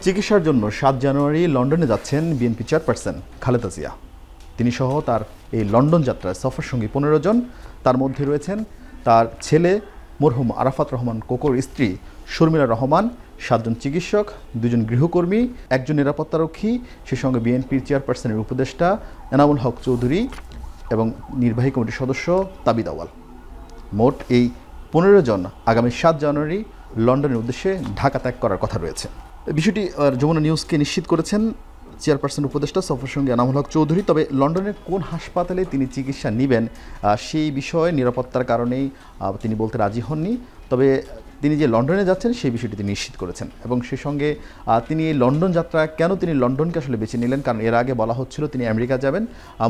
চিকিৎসার জন্য ৭ জানুয়ারি লন্ডনে যাচ্ছেন বিএনপি চেয়ারপারসন খালেদা জিয়া। তিনি সহ তার এই লন্ডন যাত্রায় সফর সঙ্গী ১৫ জন। তার মধ্যে রয়েছেন তার ছেলে মরহুম আরাফাত রহমান কোকোর স্ত্রী শর্মিলা রহমান, ৭ জন চিকিৎসক, ২ জন গৃহকর্মী, ১ জন নিরাপত্তারক্ষী, সে সঙ্গে বিএনপির চেয়ারপারসনের উপদেষ্টা এনামুল হক চৌধুরী এবং নির্বাহী কমিটির সদস্য তাবিদ আউয়াল। মোট এই ১৫ জন আগামী ৭ জানুয়ারি লন্ডনের উদ্দেশ্যে ঢাকা ত্যাগ করার কথা রয়েছে। বিষয়টি যমুনা নিউজকে নিশ্চিত করেছেন চেয়ারপারসন উপদেষ্টা সফর সঙ্গী এনামুল হক চৌধুরী। তবে লন্ডনের কোন হাসপাতালে তিনি চিকিৎসা নেবেন সেই বিষয়ে নিরাপত্তার কারণেই তিনি বলতে রাজি হননি। তবে তিনি যে লন্ডনে যাচ্ছেন সেই বিষয়টি তিনি নিশ্চিত করেছেন এবং সেই সঙ্গে তিনি এই লন্ডন যাত্রা কেন তিনি লন্ডনকে আসলে বেছে নিলেন, কারণ এর আগে বলা হচ্ছিল তিনি আমেরিকা যাবেন।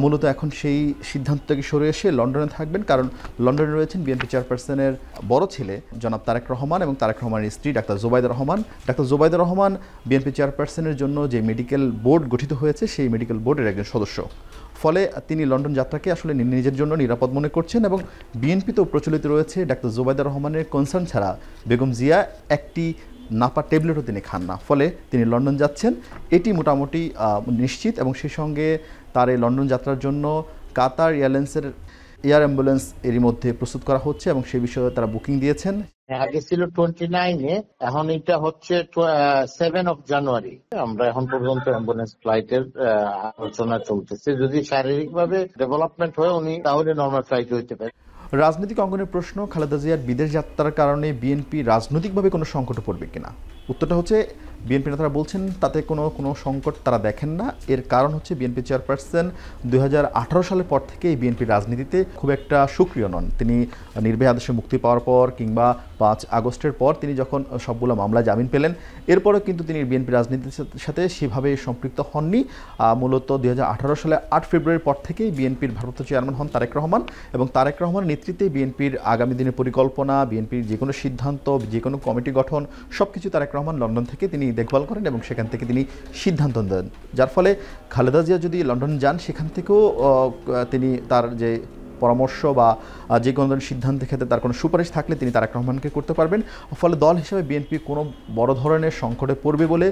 মূলত এখন সেই সিদ্ধান্ত থেকে সরে এসে লন্ডনে থাকবেন, কারণ লন্ডনে রয়েছেন বিএনপি চেয়ারপারসনের বড় ছেলে জনাব তারেক রহমান এবং তারেক রহমানের স্ত্রী doctor Zubaida Rahman. Doctor Zubaida Rahman BNP চেয়ারপারসনের জন্য যে মেডিকেল বোর্ড গঠিত হয়েছে সেই মেডিকেল বোর্ডের একজন সদস্য। ফলে তিনি লন্ডন যাত্রাকে আসলে নিজের জন্য নিরাপদ মনে করছেন এবং বিএনপিতেও প্রচলিত রয়েছে ডাক্তার জোবাইদা রহমানের কনসার্ন ছাড়া বেগম জিয়া একটি নাপা ট্যাবলেটও তিনি খান না। ফলে তিনি লন্ডন যাচ্ছেন এটি মোটামুটি নিশ্চিত এবং সেই সঙ্গে তার এই লন্ডন যাত্রার জন্য কাতার এয়ারলাইন্সের এয়ার অ্যাম্বুলেন্স এরই মধ্যে প্রস্তুত করা হচ্ছে এবং সেই বিষয়ে তারা বুকিং দিয়েছেন। আগে ছিল 29-এ, এখন এটা হচ্ছে 7 জানুয়ারি। আমরা এখন পর্যন্ত অ্যাম্বুলেন্স ফ্লাইটের আলোচনা চলতেছে। যদি শারীরিকভাবে ডেভেলপমেন্ট হয় উনি তাহলে নর্মাল ফ্লাইট হইতে পারে। রাজনৈতিক অঙ্গনের প্রশ্ন, খালেদা জিয়ার বিদেশ যাত্রার কারণে বিএনপি রাজনৈতিকভাবে কোনো সংকটে পড়বে কিনা? উত্তরটা হচ্ছে বিএনপি নেতারা বলছেন তাতে কোনো সংকট তারা দেখেন না। এর কারণ হচ্ছে বিএনপি চেয়ারপারসন ২০১৮ সালের পর থেকে এই বিএনপি রাজনীতিতে খুব একটা সক্রিয় নন। তিনি নির্বাহী আদেশে মুক্তি পাওয়ার পর কিংবা ৫ আগস্টের পর তিনি যখন সবগুলো মামলায় জামিন পেলেন, এরপরেও কিন্তু তিনি বিএনপি রাজনীতির সাথে সেভাবে সম্পৃক্ত হননি। মূলত ২০১৮ সালে ৮ ফেব্রুয়ারির পর থেকেই বিএনপির ভারপ্রাপ্ত চেয়ারম্যান হন তারেক রহমান এবং তারেক রহমানের নেতৃত্বে বিএনপির আগামী দিনের পরিকল্পনা, বিএনপির যে কোনো সিদ্ধান্ত, যে কোনো কমিটি গঠন সব কিছু তারেক রহমান লন্ডন থেকে তিনি দেখভাল করেন এবং সেখান থেকে তিনি সিদ্ধান্ত দেন। যার ফলে খালেদা জিয়া যদি লন্ডন যান সেখান থেকেও তিনি তার যে পরামর্শ বা যে কোনো ধরনের সিদ্ধান্তের ক্ষেত্রে তার কোনো সুপারিশ থাকলে তিনি তারেক রহমানকে করতে পারবেন। ফলে দল হিসেবে বিএনপি কোনো বড় ধরনের সংকটে পড়বে বলে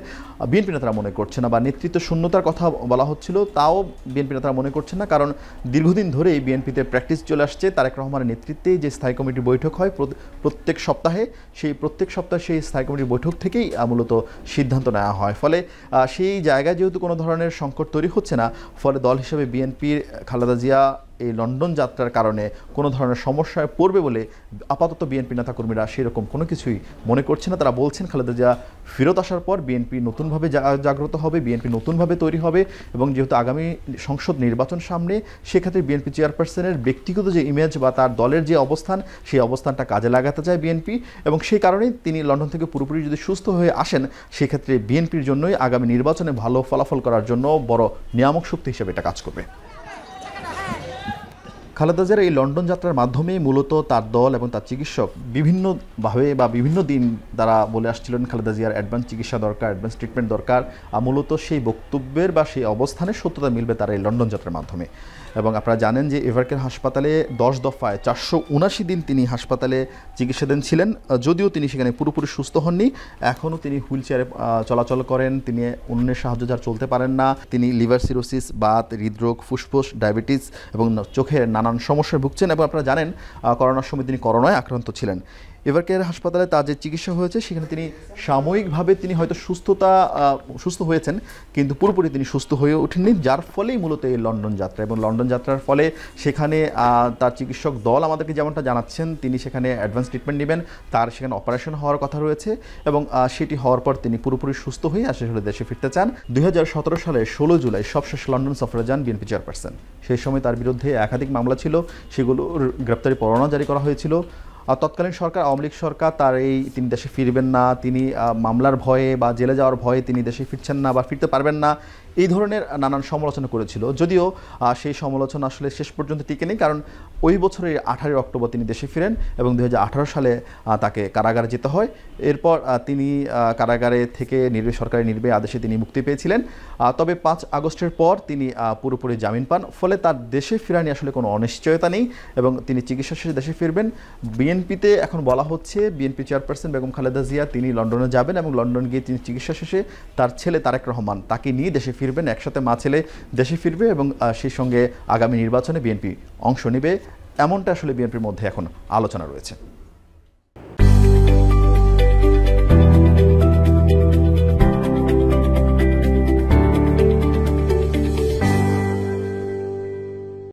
বিএনপি নেতারা মনে করছে না, বা নেতৃত্ব শূন্যতার কথা বলা হচ্ছিল তাও বিএনপি নেতারা মনে করছেন না, কারণ দীর্ঘদিন ধরেই বিএনপিতে প্র্যাকটিস চলে আসছে তারেক রহমানের নেতৃত্বে যে স্থায়ী কমিটির বৈঠক হয় প্রত্যেক সপ্তাহে, সেই প্রত্যেক সপ্তাহে সেই স্থায়ী কমিটির বৈঠক থেকেই মূলত সিদ্ধান্ত নেওয়া হয়। ফলে সেই জায়গায় যেহেতু কোনো ধরনের সংকট তৈরি হচ্ছে না, ফলে দল হিসেবে বিএনপির খালেদা জিয়া এই লন্ডন যাত্রার কারণে কোনো ধরনের সমস্যায় পড়বে বলে আপাতত বিএনপি নেতাকর্মীরা সেরকম কোনো কিছুই মনে করছে না। তারা বলছেন খালেদা জিয়া ফেরত আসার পর বিএনপি নতুনভাবে জাগ্রত হবে, বিএনপি নতুনভাবে তৈরি হবে এবং যেহেতু আগামী সংসদ নির্বাচন সামনে, সেক্ষেত্রে বিএনপি চেয়ারপারসনের ব্যক্তিগত যে ইমেজ বা তার দলের যে অবস্থান, সেই অবস্থানটা কাজে লাগাতে চায় বিএনপি এবং সেই কারণেই তিনি লন্ডন থেকে পুরোপুরি যদি সুস্থ হয়ে আসেন সেক্ষেত্রে বিএনপির জন্যই আগামী নির্বাচনে ভালো ফলাফল করার জন্য বড় নিয়ামক শক্তি হিসেবে এটা কাজ করবে। খালেদা জিয়ার এই লন্ডন যাত্রার মাধ্যমে মূলত তার দল এবং তার চিকিৎসক বিভিন্নভাবে বা বিভিন্ন দিন তারা বলে আসছিলেন খালেদা জিয়ার অ্যাডভান্স চিকিৎসা দরকার, অ্যাডভান্স ট্রিটমেন্ট দরকার। মূলত সেই বক্তব্যের বা সেই অবস্থানের সত্যতা মিলবে তার এই লন্ডন যাত্রার মাধ্যমে। এবং আপনারা জানেন যে এভারকেয়ার হাসপাতালে ১০ দফায় ৪৭৯ দিন তিনি হাসপাতালে চিকিৎসাধীন ছিলেন, যদিও তিনি সেখানে পুরোপুরি সুস্থ হননি। এখনও তিনি হুইল চেয়ারে চলাচল করেন, তিনি অন্যের সাহায্য ছাড়া চলতে পারেন না। তিনি লিভার সিরোসিস, বাত, হৃদরোগ, ফুসফুস, ডায়াবেটিস এবং চোখের নানান সমস্যায় ভুগছেন এবং আপনারা জানেন করোনার সময় তিনি করোনায় আক্রান্ত ছিলেন। এভারকেয়ার হাসপাতালে তার যে চিকিৎসা হয়েছে সেখানে তিনি সাময়িকভাবে তিনি হয়তো সুস্থ হয়েছেন কিন্তু পুরোপুরি তিনি সুস্থ হয়ে ওঠেননি, যার ফলেই মূলত এই লন্ডন যাত্রা। এবং লন্ডন যাত্রার ফলে সেখানে তার চিকিৎসক দল আমাদেরকে যেমনটা জানাচ্ছেন তিনি সেখানে অ্যাডভান্স ট্রিটমেন্ট নেবেন, তার সেখানে অপারেশন হওয়ার কথা রয়েছে এবং সেটি হওয়ার পর তিনি পুরোপুরি সুস্থ হয়ে আসলে দেশে ফিরতে চান। ২০১৭ সালের ১৬ জুলাই সবশেষ লন্ডন সফরে যান বিএনপি চেয়ারপারসন। সেই সময় তার বিরুদ্ধে একাধিক মামলা ছিল, সেগুলোর গ্রেপ্তারি পরোয়ানা জারি করা হয়েছিল। তৎকালীন সরকার, আওয়ামী লীগ সরকার তিনি দেশে ফিরবেন না, তিনি মামলার ভয়ে বা জেলে যাওয়ার ভয়ে তিনি দেশে ফিরছেন না বা ফিরতে পারবেন না, এই ধরনের নানান সমালোচনা করেছিল, যদিও সেই সমালোচনা আসলে শেষ পর্যন্ত টিকে নেই, কারণ ওই বছরের 18 অক্টোবর তিনি দেশে ফিরেন এবং 2018 সালে তাকে কারাগারে যেতে হয়। এরপর তিনি কারাগারে থেকে সরকারি নির্বাহী আদেশে তিনি মুক্তি পেয়েছিলেন। তবে 5 আগস্টের পর তিনি পুরোপুরি জামিন পান, ফলে তার দেশে ফেরা নিয়ে আসলে কোনো অনিশ্চয়তা নেই এবং তিনি চিকিৎসা শেষে দেশে ফিরবেন। বিএনপিতে এখন বলা হচ্ছে বিএনপি চেয়ারপারসন বেগম খালেদা জিয়া তিনি লন্ডনে যাবেন এবং লন্ডন গিয়ে তিনি চিকিৎসা শেষে তার ছেলে তারেক রহমান তাকে নিয়ে দেশে ফিরবেন, একসাথে মা ছেলে দেশে ফিরবে এবং সেই সঙ্গে আগামী নির্বাচনে বিএনপি অংশ নেবে, এমনটা আসলে বিএনপির মধ্যে এখন আলোচনা রয়েছে।